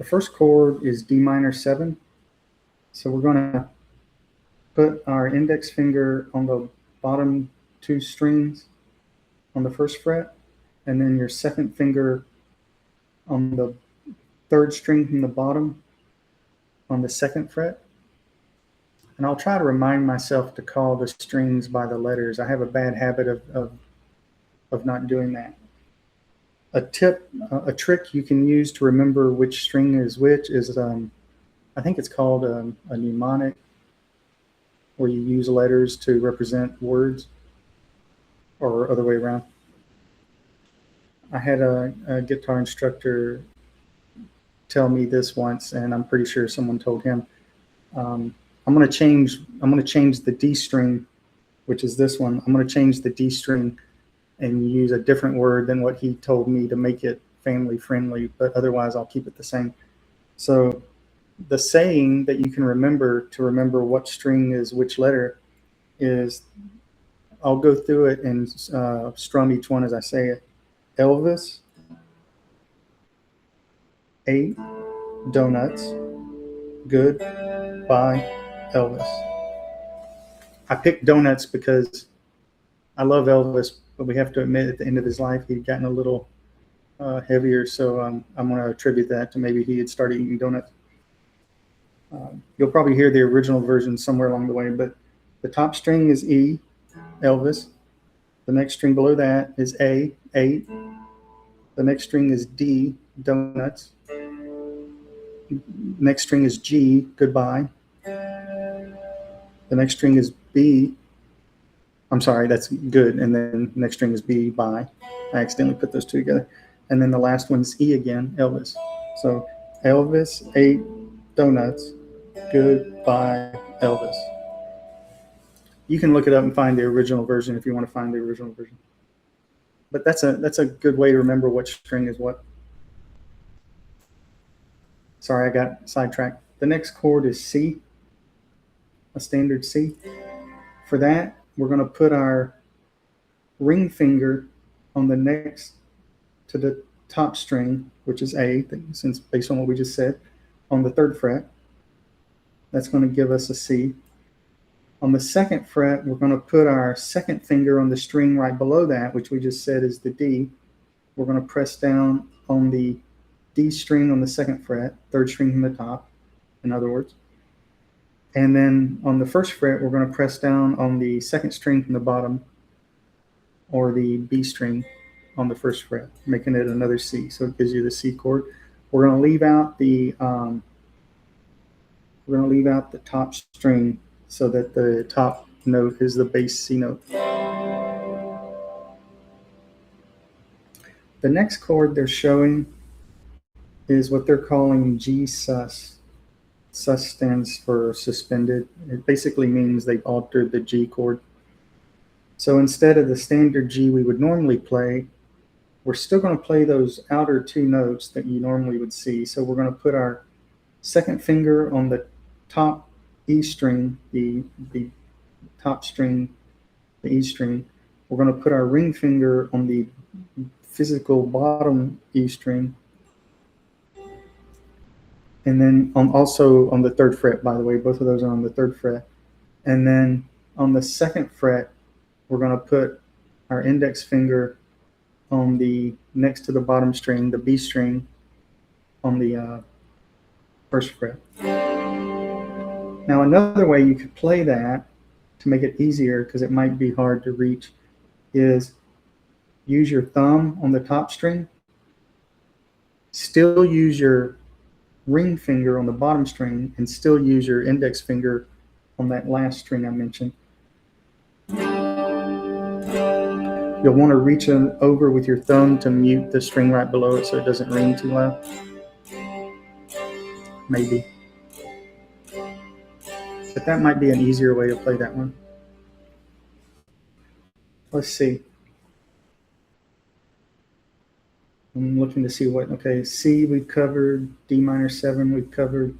The first chord is D minor 7. So we're going to put our index finger on the bottom 2 strings on the first fret, and then your second finger on the 3rd string from the bottom on the 2nd fret. And I'll try to remind myself to call the strings by the letters. I have a bad habit of not doing that. A trick you can use to remember which string is which is, I think it's called a mnemonic, where you use letters to represent words, or other way around. I had a guitar instructor tell me this once, and I'm pretty sure someone told him. I'm going to change the D string, which is this one. I'm going to change the D string and use a different word than what he told me to make it family friendly, but otherwise I'll keep it the same. So the saying that you can remember to remember what string is which letter is, I'll go through it and strum each one as I say it. Elvis ate donuts. Goodbye, Elvis. I picked donuts because I love Elvis, but we have to admit at the end of his life he'd gotten a little heavier, so I'm going to attribute that to maybe he had started eating donuts. You'll probably hear the original version somewhere along the way, but the top string is E, Elvis. The next string below that is A, 8. The next string is D, donuts. Next string is G, goodbye. The next string is B. I'm sorry, that's good. And then the next string is B, bye. I accidentally put those two together. And then the last one's E again, Elvis. So Elvis ate donuts. Goodbye, Elvis. You can look it up and find the original version if you want to find the original version. But that's a good way to remember what string is what. Sorry, I got sidetracked. The next chord is C, a standard C. For that, we're going to put our ring finger on the next to the top string, which is A, since based on what we just said, on the 3rd fret. That's going to give us a C. On the 2nd fret, we're going to put our second finger on the string right below that, which we just said is the D. We're going to press down on the D string on the 2nd fret, 3rd string from the top, in other words. And then on the 1st fret, we're going to press down on the 2nd string from the bottom, or the B string on the 1st fret, making it another C. So it gives you the C chord. We're going to leave out the top string so that the top note is the bass C note. The next chord they're showing is what they're calling G sus. Sus stands for suspended. It basically means they've altered the G chord. So instead of the standard G we would normally play, we're still going to play those outer 2 notes that you normally would see. So we're going to put our second finger on the top E string, the top string, the E string. We're going to put our ring finger on the physical bottom E string. And then also on the 3rd fret, by the way, both of those are on the 3rd fret. And then on the 2nd fret, we're going to put our index finger on the next to the bottom string, the B string, on the 1st fret. Now another way you could play that to make it easier, because it might be hard to reach, is use your thumb on the top string, still use your ring finger on the bottom string, and still use your index finger on that last string I mentioned. You'll want to reach over with your thumb to mute the string right below it so it doesn't ring too loud. Maybe. But that might be an easier way to play that one. Let's see. I'm looking to see what, okay, C we've covered, D minor 7 we've covered.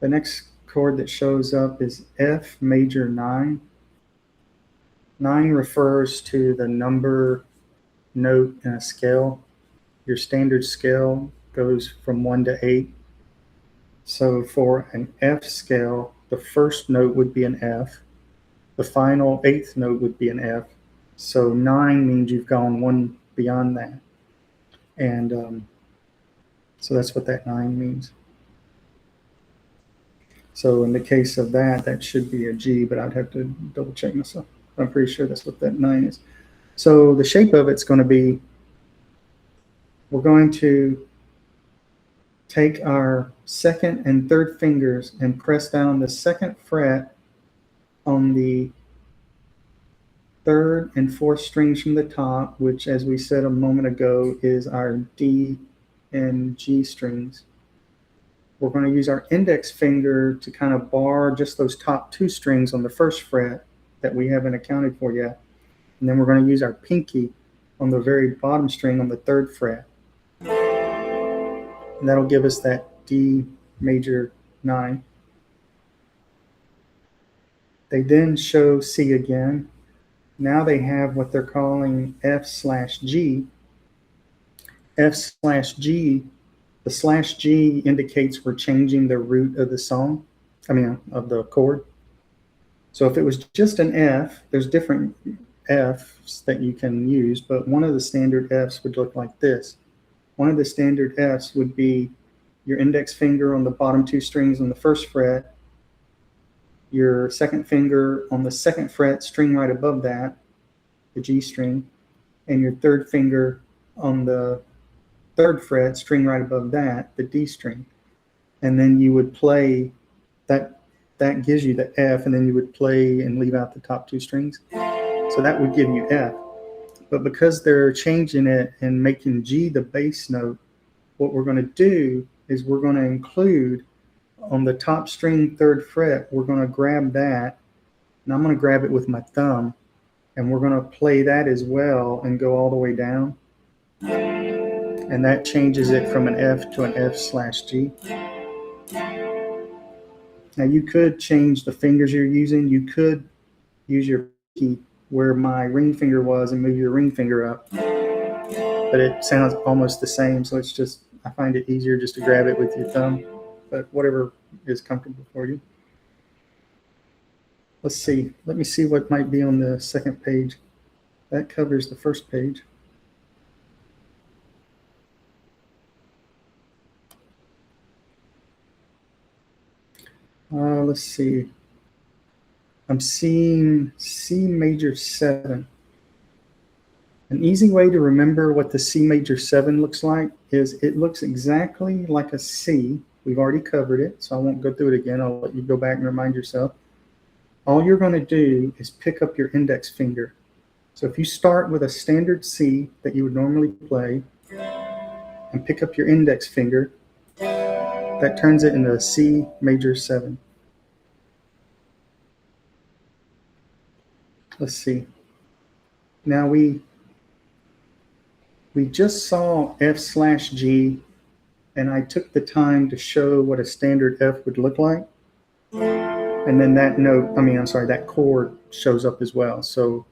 The next chord that shows up is F major 9. 9 refers to the number note in a scale. Your standard scale goes from 1 to 8. So for an F scale, the first note would be an F. The final 8th note would be an F. So 9 means you've gone one beyond that. And so that's what that 9 means. So in the case of that, that should be a G, but I'd have to double check myself. I'm pretty sure that's what that 9 is. So the shape of it's going to be, we're going to take our second and third fingers and press down the second fret on the third and fourth strings from the top, which, as we said a moment ago, is our D and G strings. We're going to use our index finger to kind of bar just those top 2 strings on the first fret that we haven't accounted for yet. And then we're going to use our pinky on the very bottom string on the 3rd fret. And that'll give us that D major 9. They then show C again. Now they have what they're calling F/G. F/G, the /G indicates we're changing the root of the song, of the chord. So if it was just an F, there's different Fs that you can use, but one of the standard Fs would look like this. One of the standard Fs would be your index finger on the bottom 2 strings on the 1st fret, your second finger on the 2nd fret, string right above that, the G string, and your 3rd finger on the 3rd fret, string right above that, the D string. And then you would play, that gives you the F, and then you would play and leave out the top 2 strings. So that would give you F. But because they're changing it and making G the bass note, what we're going to do is we're going to include on the top string 3rd fret, we're going to grab that, and I'm going to grab it with my thumb, and we're going to play that as well and go all the way down. And that changes it from an F to an F/G. Now you could change the fingers you're using. You could use your key where my ring finger was and move your ring finger up. But it sounds almost the same, so it's just, I find it easier just to grab it with your thumb. But whatever is comfortable for you. Let's see. Let me see what might be on the 2nd page. That covers the 1st page. Let's see. I'm seeing C major 7. An easy way to remember what the C major 7 looks like is it looks exactly like a C. We've already covered it, so I won't go through it again. I'll let you go back and remind yourself. All you're going to do is pick up your index finger. So if you start with a standard C that you would normally play and pick up your index finger, that turns it into a C major 7. Let's see. Now we just saw F/G, and I took the time to show what a standard F would look like. And then that note, that chord shows up as well. So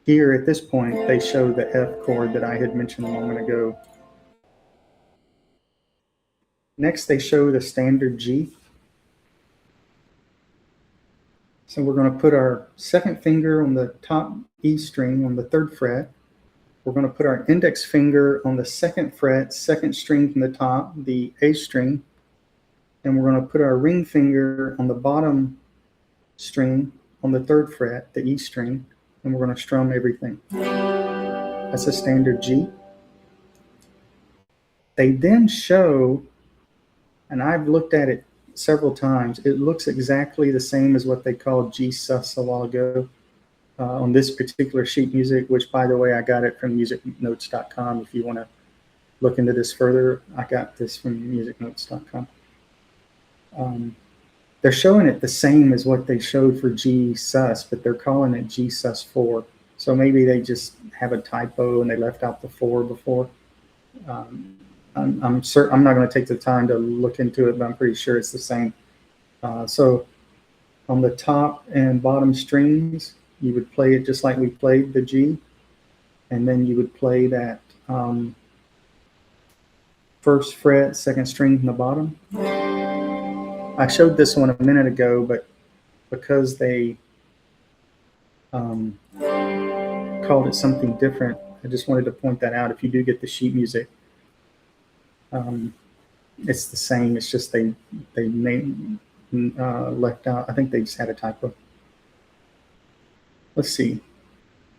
here at this point, they show the F chord that I had mentioned a moment ago. Next, they show the standard G. So we're going to put our second finger on the top E string on the 3rd fret. We're going to put our index finger on the 2nd fret, 2nd string from the top, the A string. And we're going to put our ring finger on the bottom string on the 3rd fret, the E string, and we're going to strum everything. That's a standard G. They then show, and I've looked at it several times, it looks exactly the same as what they called G sus a while ago on this particular sheet music, which, by the way, I got it from musicnotes.com. If you want to look into this further, I got this from musicnotes.com. They're showing it the same as what they showed for G sus, but they're calling it G sus 4. So maybe they just have a typo and they left out the 4 before. I'm not going to take the time to look into it, but I'm pretty sure it's the same. So on the top and bottom strings, you would play it just like we played the G, and then you would play that first fret, second string from the bottom. I showed this one a minute ago, but because they called it something different, I just wanted to point that out. If you do get the sheet music, it's the same. It's just they left out. I think they just had a typo. Let's see.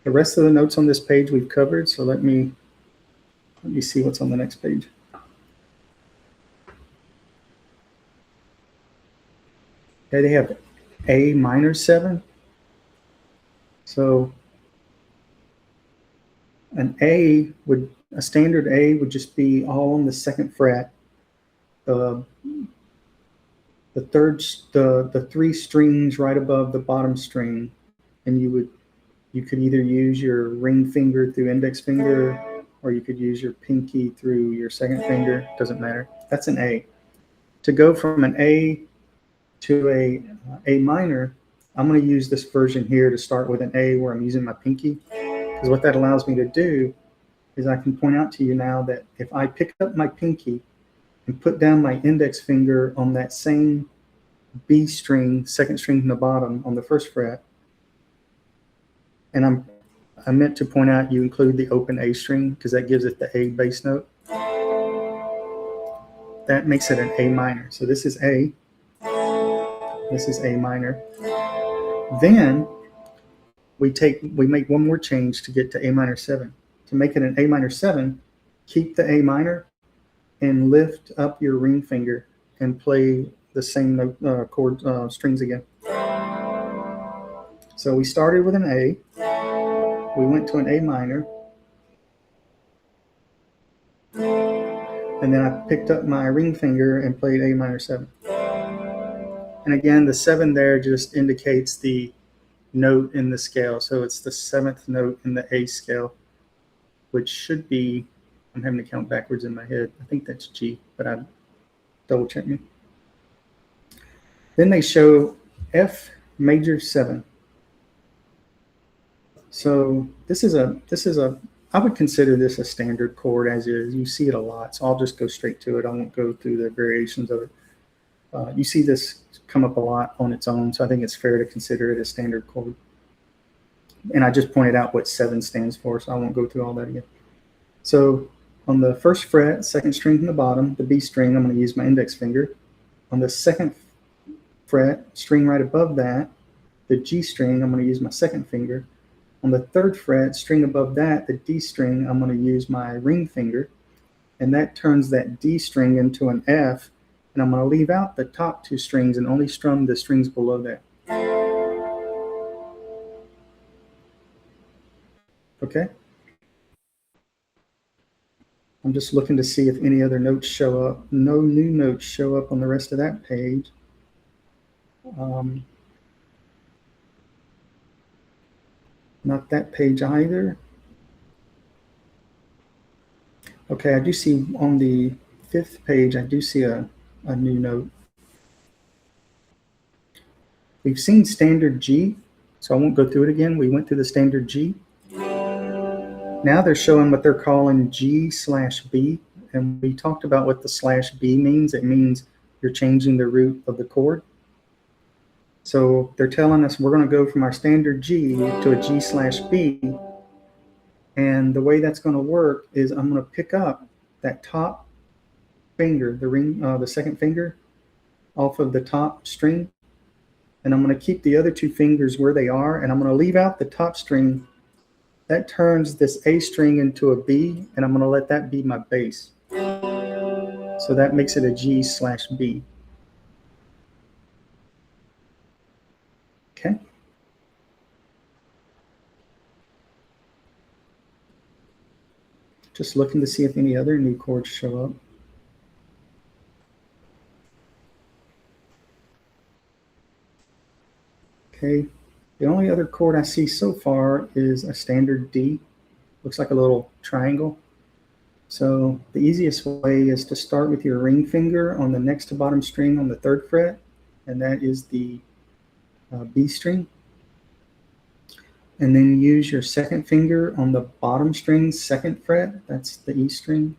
The rest of the notes on this page we've covered. So let me see what's on the next page. Okay, they have A minor 7. So a standard A would just be all on the second fret. The three strings right above the bottom string, and you could either use your ring finger through index finger, or you could use your pinky through your second finger. Doesn't matter. That's an A. To go from an A to A minor, I'm going to use this version here to start with an A where I'm using my pinky, because what that allows me to do is I can point out to you now that if I pick up my pinky and put down my index finger on that same B string, second string from the bottom on the first fret, and I meant to point out you include the open A string because that gives it the A bass note. That makes it an A minor. So this is A. This is A minor. Then we make one more change to get to A minor 7. To make it an A minor 7, keep the A minor and lift up your ring finger and play the same note, chord strings again. So we started with an A, we went to an A minor, and then I picked up my ring finger and played A minor 7. And again, the 7 there just indicates the note in the scale. So it's the 7th note in the A scale, which should be, I'm having to count backwards in my head. I think that's G, but I double check me. Then they show F major 7. So this is a I would consider this a standard chord as is. You see it a lot, so I'll just go straight to it. I won't go through the variations of it. You see this come up a lot on its own, so I think it's fair to consider it a standard chord. And I just pointed out what 7 stands for, so I won't go through all that again. So on the first fret, second string from the bottom, the B string, I'm going to use my index finger. On the second fret, string right above that, the G string, I'm going to use my second finger. On the third fret, string above that, the D string, I'm going to use my ring finger. And that turns that D string into an F. And I'm going to leave out the top 2 strings and only strum the strings below that. Okay? I'm just looking to see if any other notes show up. No new notes show up on the rest of that page. Not that page either. Okay, I do see on the 5th page, I do see a new note. We've seen standard G, so I won't go through it again. We went through the standard G. Now they're showing what they're calling G/B, and we talked about what the /B means. It means you're changing the root of the chord. So they're telling us we're going to go from our standard G to a G/B, and the way that's going to work is I'm going to pick up that top finger, the second finger, off of the top string, and I'm going to keep the other 2 fingers where they are, and I'm going to leave out the top string. That turns this A string into a B, and I'm going to let that be my bass. So that makes it a G/B. Okay. Just looking to see if any other new chords show up. Okay. The only other chord I see so far is a standard D. Looks like a little triangle. So the easiest way is to start with your ring finger on the next to bottom string on the 3rd fret, and that is the B string. And then use your second finger on the bottom string, 2nd fret, that's the E string.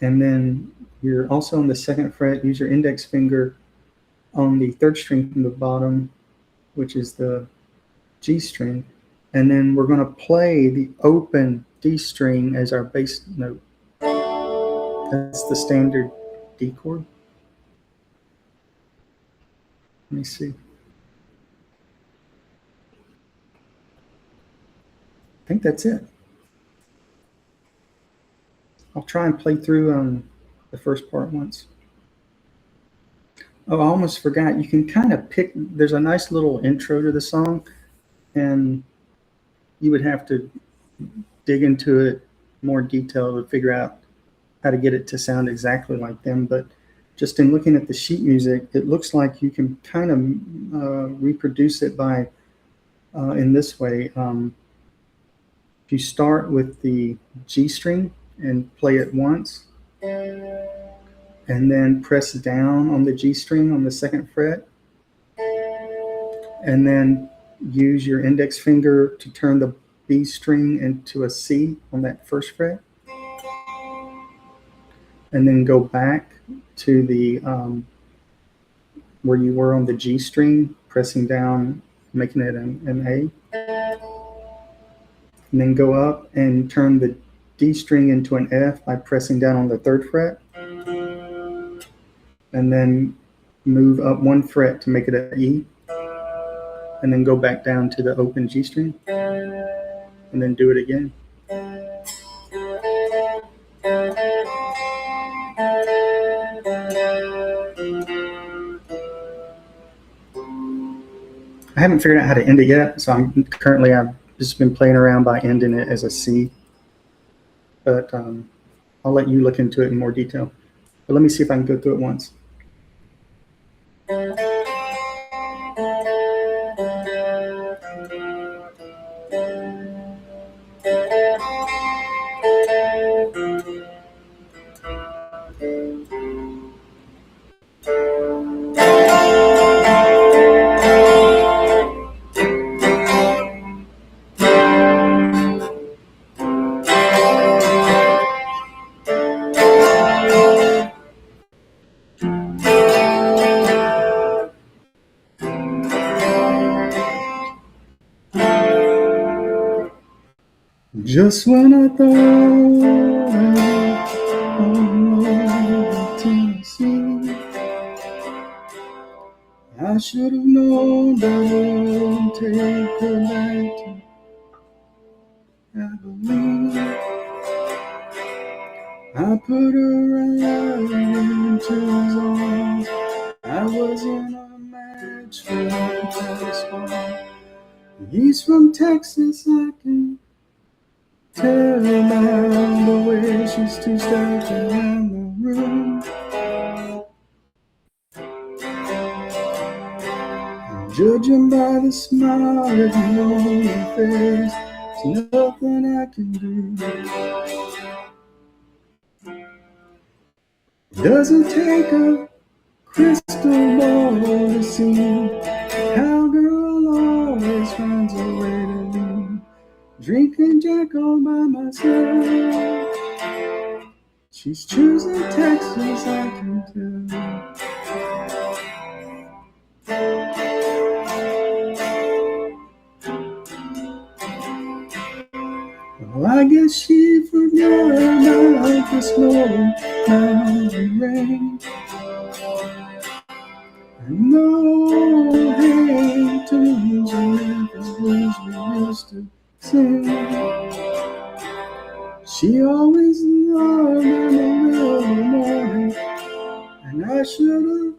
And then you're also on the 2nd fret. Use your index finger on the 3rd string from the bottom, which is the G string. And then we're going to play the open D string as our bass note. That's the standard D chord. Let me see. I think that's it. I'll try and play through the first part once. Oh, I almost forgot. You can kind of pick, there's a nice little intro to the song, and you would have to dig into it more detail to figure out how to get it to sound exactly like them. But just in looking at the sheet music, it looks like you can kind of reproduce it by, in this way. If you start with the G string and play it once, and then press down on the G string on the 2nd fret, and then use your index finger to turn the B string into a C on that 1st fret, and then go back to the where you were on the G string, pressing down, making it an A, and then go up and turn the D string into an F by pressing down on the 3rd fret, and then move up 1 fret to make it an E, and then go back down to the open G string, and then do it again. I haven't figured out how to end it yet, so I've just been playing around by ending it as a C, but I'll let you look into it in more detail. But let me see if I can go through it once. Just when I thought I Tennessee, I should have known better and take her back to Abilene. I put her right into his arms. I wasn't a match for Travis Hall. He's from Texas, I can tell by the way she's two-stepping around the room. Judging by the smile that you on your face, there's nothing I can do. It doesn't take a crystal ball to see how girl always finds a way to leave. Drinking Jack all by myself. She's choosing Texas, I can tell. Well, I guess she forgot about the snow mountain rain. And the hey tunes and Memphis blues we used to sing. She always loved Amarillo morning, and I should have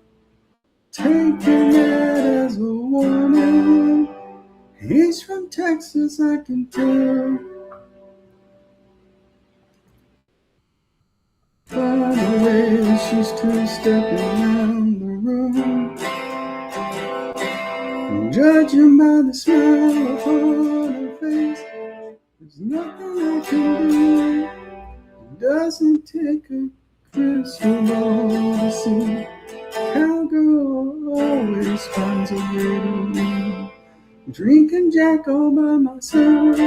taken that as a warning. He's from Texas, I can tell. By the way she's two-stepping around the room, judging by the smile upon her face, there's nothing I can do. It doesn't take a crystal ball to see how girl always finds a way to leave. Drinking Jack all by myself.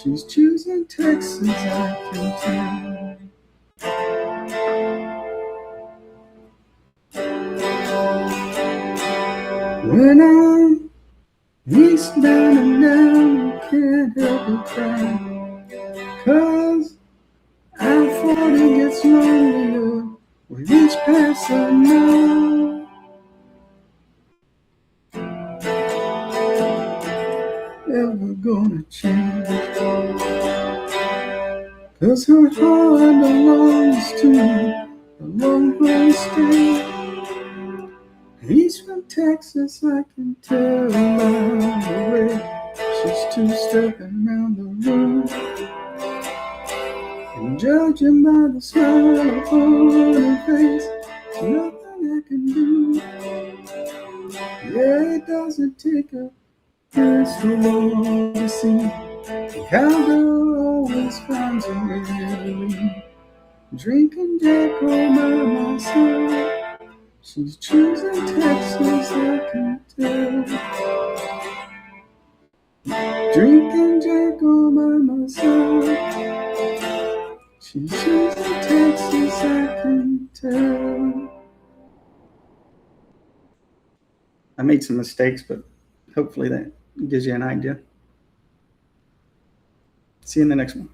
She's choosing Texas, I can tell. When I'm eastbound and down, I can't help but cry, 'cause I-40 gets lonelier with each passing mile. Ever gonna change? 'Cause her heart belongs to a long state. He's from Texas, I can tell by the way she's two-stepping round the room, and judging by the smile on her face, there's nothing I can do. Yeah, it doesn't take a crystal ball to see the cowgirl always finds a way to leave. Drinking Jack all by myself. She's choosing Texas, I can tell. Drinking Jack all by myself. She's choosing Texas, I can tell. I made some mistakes, but hopefully that gives you an idea. See you in the next one.